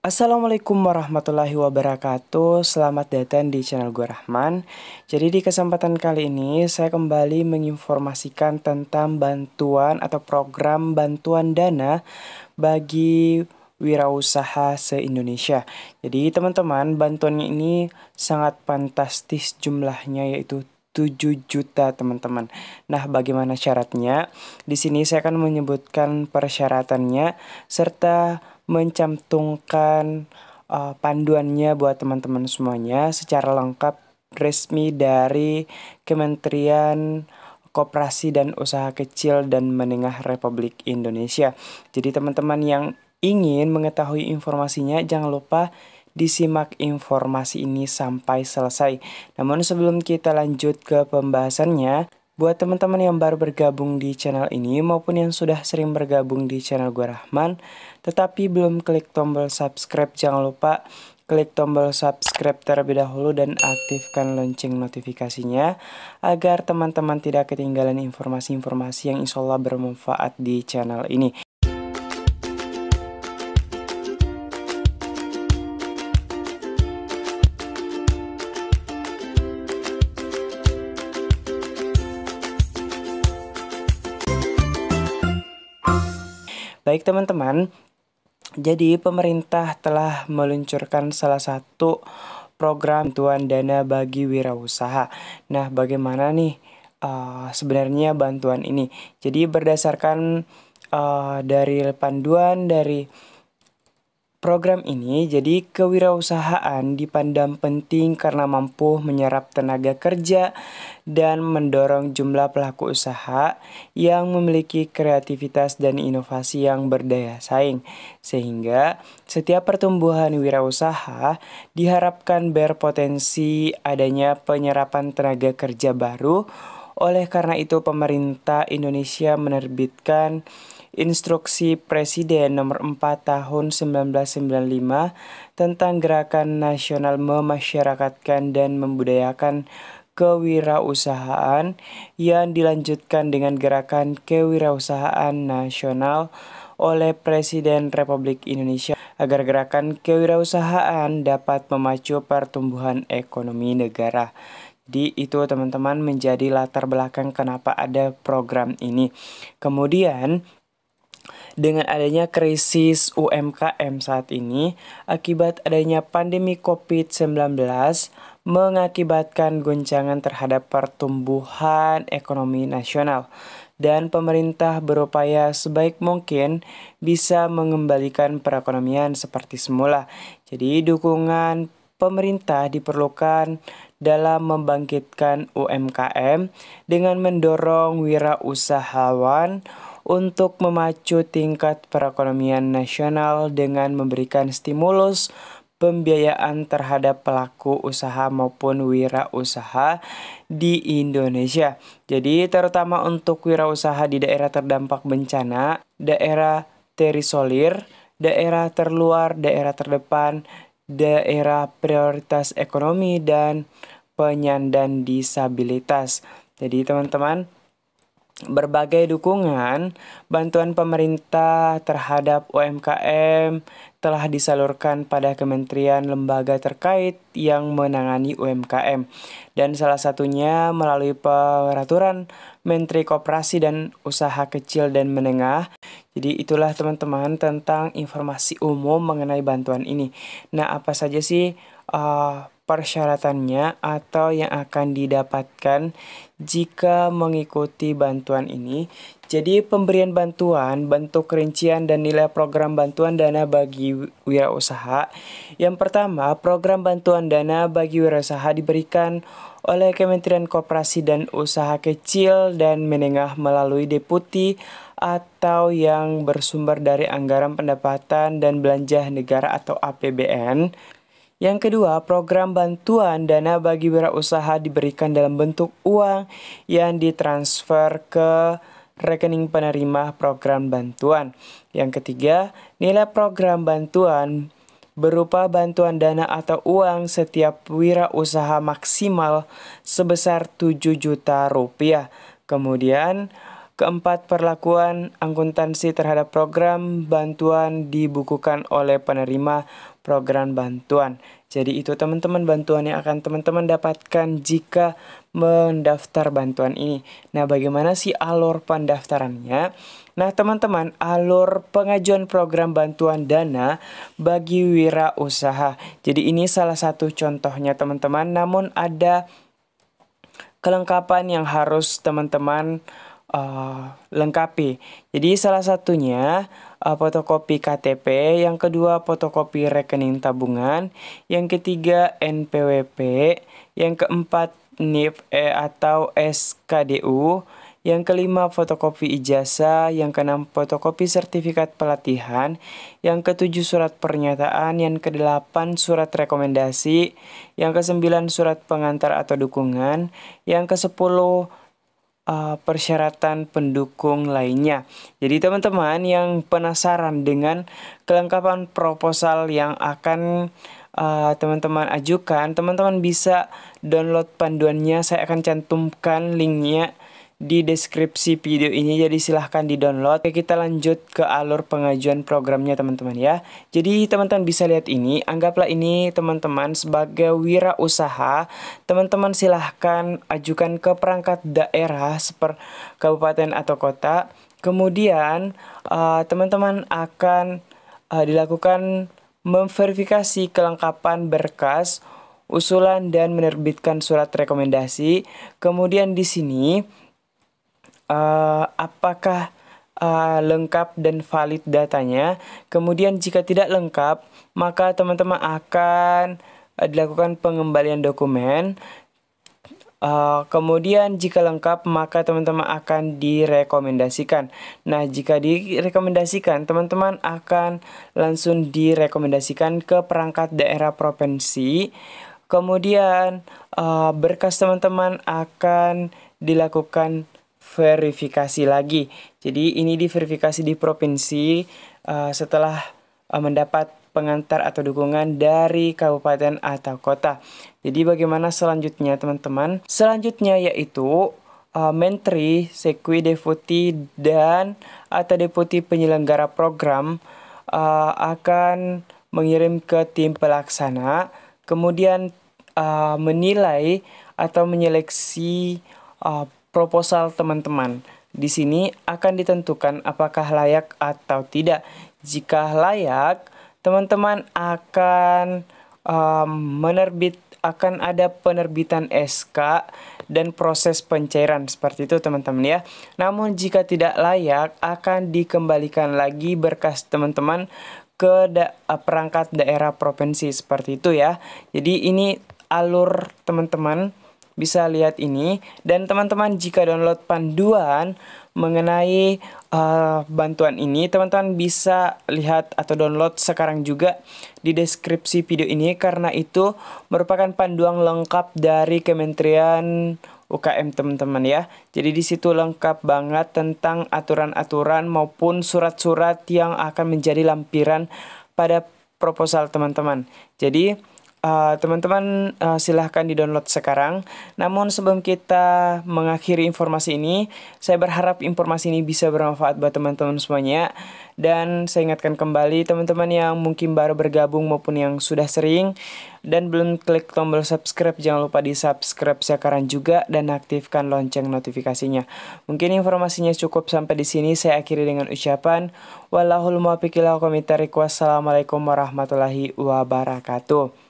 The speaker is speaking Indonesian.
Assalamualaikum warahmatullahi wabarakatuh. Selamat datang di channel gue Rahman. Jadi di kesempatan kali ini saya kembali menginformasikan tentang bantuan atau program bantuan dana bagi wirausaha se-Indonesia. Jadi teman-teman, bantuannya ini sangat fantastis jumlahnya, yaitu 7 juta teman-teman. Nah, bagaimana syaratnya? Di sini saya akan menyebutkan persyaratannya serta mencantumkan panduannya buat teman-teman semuanya secara lengkap resmi dari Kementerian Koperasi dan Usaha Kecil dan Menengah Republik Indonesia. Jadi teman-teman yang ingin mengetahui informasinya, jangan lupa disimak informasi ini sampai selesai. Namun sebelum kita lanjut ke pembahasannya, buat teman-teman yang baru bergabung di channel ini maupun yang sudah sering bergabung di channel gue Rahman, tetapi belum klik tombol subscribe, jangan lupa klik tombol subscribe terlebih dahulu dan aktifkan lonceng notifikasinya agar teman-teman tidak ketinggalan informasi-informasi yang insya Allah bermanfaat di channel ini. Baik teman-teman, jadi pemerintah telah meluncurkan salah satu program bantuan dana bagi wirausaha. Nah, bagaimana nih sebenarnya bantuan ini? Jadi berdasarkan dari panduan dari program ini, jadi kewirausahaan dipandang penting karena mampu menyerap tenaga kerja dan mendorong jumlah pelaku usaha yang memiliki kreativitas dan inovasi yang berdaya saing. Sehingga setiap pertumbuhan wirausaha diharapkan berpotensi adanya penyerapan tenaga kerja baru. Oleh karena itu, pemerintah Indonesia menerbitkan Instruksi Presiden Nomor 4 Tahun 1995 tentang Gerakan Nasional Memasyarakatkan dan Membudayakan Kewirausahaan yang dilanjutkan dengan Gerakan Kewirausahaan Nasional oleh Presiden Republik Indonesia agar gerakan kewirausahaan dapat memacu pertumbuhan ekonomi negara. Jadi itu teman-teman menjadi latar belakang kenapa ada program ini. Kemudian dengan adanya krisis UMKM saat ini, akibat adanya pandemi COVID-19, mengakibatkan goncangan terhadap pertumbuhan ekonomi nasional. Dan pemerintah berupaya sebaik mungkin bisa mengembalikan perekonomian seperti semula. Jadi dukungan pemerintah diperlukan dalam membangkitkan UMKM dengan mendorong wirausahawan untuk memacu tingkat perekonomian nasional dengan memberikan stimulus pembiayaan terhadap pelaku usaha maupun wirausaha di Indonesia. Jadi terutama untuk wirausaha di daerah terdampak bencana, daerah terisolir, daerah terluar, daerah terdepan, daerah prioritas ekonomi, dan penyandang disabilitas. Jadi teman-teman, berbagai dukungan bantuan pemerintah terhadap UMKM telah disalurkan pada kementerian lembaga terkait yang menangani UMKM, dan salah satunya melalui peraturan Menteri Koperasi dan Usaha Kecil dan Menengah. Jadi itulah teman-teman tentang informasi umum mengenai bantuan ini. Nah, apa saja sih persyaratannya atau yang akan didapatkan jika mengikuti bantuan ini? Jadi pemberian bantuan, bentuk rincian dan nilai program bantuan dana bagi wirausaha. Yang pertama, program bantuan dana bagi wirausaha diberikan oleh Kementerian Koperasi dan Usaha Kecil dan Menengah melalui deputi atau yang bersumber dari anggaran pendapatan dan belanja negara atau APBN. Yang kedua, program bantuan dana bagi wirausaha diberikan dalam bentuk uang yang ditransfer ke rekening penerima program bantuan. Yang ketiga, nilai program bantuan berupa bantuan dana atau uang setiap wirausaha maksimal sebesar 7 juta rupiah. Kemudian Keempat, perlakuan akuntansi terhadap program bantuan dibukukan oleh penerima program bantuan. Jadi itu teman-teman bantuan yang akan teman-teman dapatkan jika mendaftar bantuan ini. Nah, bagaimana sih alur pendaftarannya? Nah, teman-teman, alur pengajuan program bantuan dana bagi wirausaha. Jadi ini salah satu contohnya teman-teman, namun ada kelengkapan yang harus teman-teman lengkapi. Jadi salah satunya fotokopi KTP, yang kedua fotokopi rekening tabungan, yang ketiga NPWP, yang keempat NIP atau SKDU, yang kelima fotokopi ijazah, yang keenam fotokopi sertifikat pelatihan, yang ketujuh surat pernyataan, yang kedelapan surat rekomendasi, yang kesembilan surat pengantar atau dukungan, yang kesepuluh persyaratan pendukung lainnya. Jadi teman-teman yang penasaran dengan kelengkapan proposal yang akan teman-teman ajukan, teman-teman bisa download panduannya. Saya akan cantumkan linknya di deskripsi video ini, jadi silahkan di-download. Oke, kita lanjut ke alur pengajuan programnya teman-teman ya. Jadi teman-teman bisa lihat ini, anggaplah ini teman-teman sebagai wirausaha. Teman-teman silahkan ajukan ke perangkat daerah seperti kabupaten atau kota. Kemudian teman-teman akan dilakukan memverifikasi kelengkapan berkas, usulan dan menerbitkan surat rekomendasi. Kemudian di sini apakah lengkap dan valid datanya. Kemudian jika tidak lengkap, maka teman-teman akan dilakukan pengembalian dokumen. Kemudian jika lengkap, maka teman-teman akan direkomendasikan. Nah, jika direkomendasikan, teman-teman akan langsung direkomendasikan ke perangkat daerah provinsi. Kemudian berkas teman-teman akan dilakukan verifikasi lagi. Jadi ini diverifikasi di provinsi setelah mendapat pengantar atau dukungan dari kabupaten atau kota. Jadi bagaimana selanjutnya teman-teman? Selanjutnya yaitu Menteri, Sekwi, Deputi, dan atau Deputi penyelenggara program akan mengirim ke tim pelaksana, kemudian menilai atau menyeleksi proposal teman-teman. Di sini akan ditentukan apakah layak atau tidak. Jika layak, teman-teman akan akan ada penerbitan SK dan proses pencairan seperti itu teman-teman ya. Namun jika tidak layak, akan dikembalikan lagi berkas teman-teman ke perangkat daerah provinsi seperti itu ya. Jadi ini alur teman-teman. Bisa lihat ini, dan teman-teman jika download panduan mengenai bantuan ini, teman-teman bisa lihat atau download sekarang juga di deskripsi video ini, karena itu merupakan panduan lengkap dari Kementerian UKM teman-teman ya. Jadi di situ lengkap banget tentang aturan-aturan maupun surat-surat yang akan menjadi lampiran pada proposal teman-teman. Jadi teman-teman silahkan di-download sekarang. Namun sebelum kita mengakhiri informasi ini, saya berharap informasi ini bisa bermanfaat buat teman-teman semuanya. Dan saya ingatkan kembali teman-teman yang mungkin baru bergabung maupun yang sudah sering dan belum klik tombol subscribe, jangan lupa di-subscribe sekarang juga dan aktifkan lonceng notifikasinya. Mungkin informasinya cukup sampai di sini. Saya akhiri dengan ucapan wallahul muwaffiq ila aqwamit thoriq. Wassalamualaikum warahmatullahi wabarakatuh.